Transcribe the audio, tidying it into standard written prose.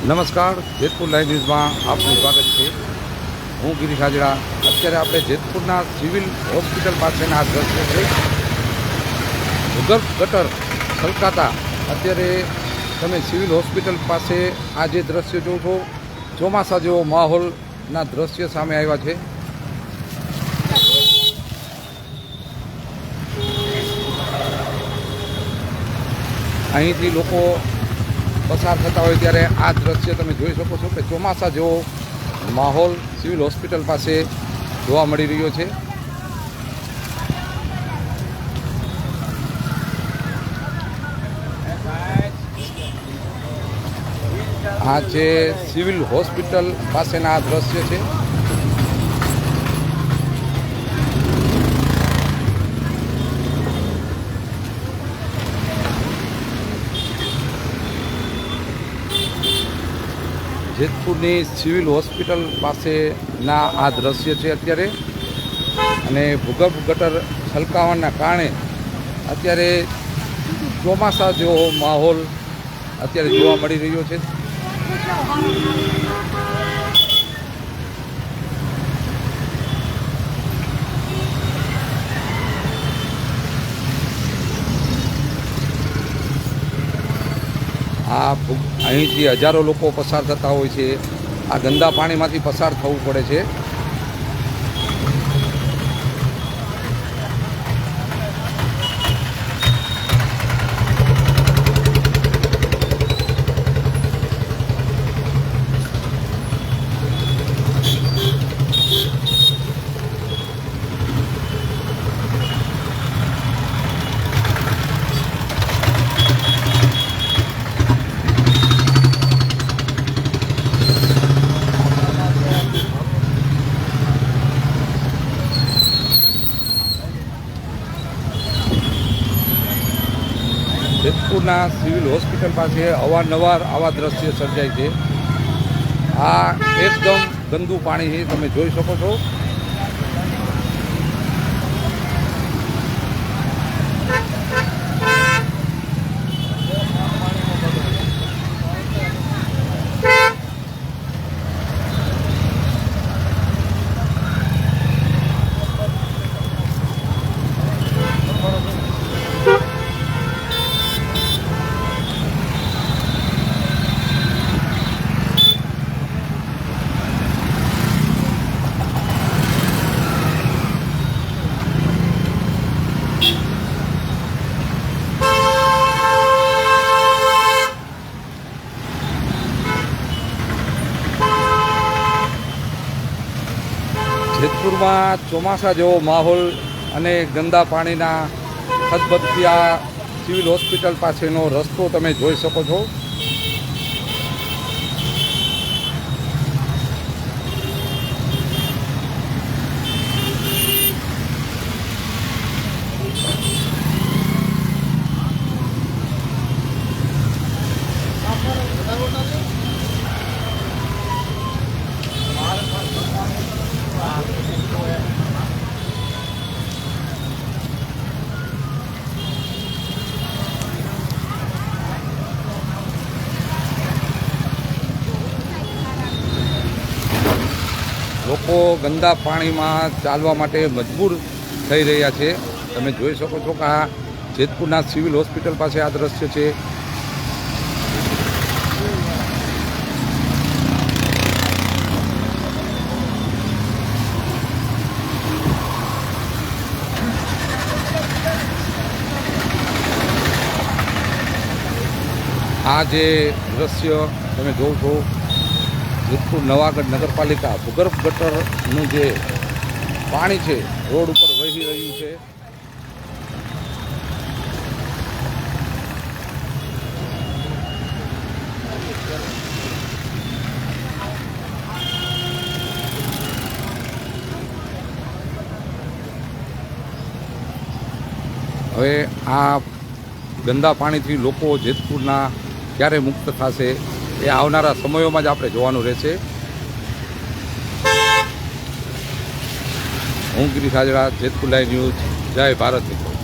નમસ્કાર, જેતપુર લાઈવ ન્યૂઝમાં આપનું સ્વાગત છે। હું ગિરીશ હાજરા। અત્યારે આપણે જેતપુરના સિવિલ હોસ્પિટલ પાસેના આ દ્રશ્ય છે। ભૂગર્ભ ગટર છલકાતા અત્યારે તમે સિવિલ હોસ્પિટલ પાસે આ જે દ્રશ્ય જોવો છો, ચોમાસા જેવો માહોલના દ્રશ્ય સામે આવ્યા છે। અહીંથી લોકો પસાર થતા હોય ત્યારે આ દ્રશ્ય તમે જોઈ શકો છો કે ચોમાસા જેવો માહોલ સિવિલ હોસ્પિટલ પાસે જોવા મળી રહ્યો છે। આ જે સિવિલ હોસ્પિટલ પાસેના આ દ્રશ્ય છે। જેતપુરની સિવિલ હોસ્પિટલ પાસેના આ દ્રશ્ય છે અત્યારે, અને ભૂગર્ભ ગટર છલકાવાના કારણે અત્યારે ચોમાસા જેવો માહોલ અત્યારે જોવા મળી રહ્યો છે। અહીંથી હજારો લોકો પસાર થતા હોય છે। આ ગંદા પાણીમાંથી પસાર થવું પડે છે। જેતપુરના સિવિલ હોસ્પિટલ પાસે અવારનવાર આવા દ્રશ્ય સર્જાય છે। આ એકદમ ગંદુ પાણી છે, તમે જોઈ શકો છો। જેતપુરમાં ચોમાસા જેવો માહોલ અને ગંદા પાણીના ખદબદથી આ સિવિલ હોસ્પિટલ પાસેનો રસ્તો તમે જોઈ શકો છો। લોકો ગંદા પાણીમાં ચાલવા માટે મજબૂર થઈ રહ્યા છે। તમે જોઈ શકો છો કે આ જેતપુરના સિવિલ હોસ્પિટલ પાસે આ દ્રશ્ય છે। આ જે દ્રશ્ય તમે જોવો છો, જેતપુર નવાગઢ નગરપાલિકા ભૂગર્ભ ગટરનું જે પાણી છે રોડ ઉપર વહી રહ્યું છે। હવે આ ગંદા પાણીથી લોકો જેતપુરના ક્યારે મુક્ત થશે એ આવનારા સમયોમાં જ આપણે જોવાનું રહેશે। હું ગિરીશ હાજરા, જેતપુર લાઈવ ન્યૂઝ। જય ભારત મિત્રો।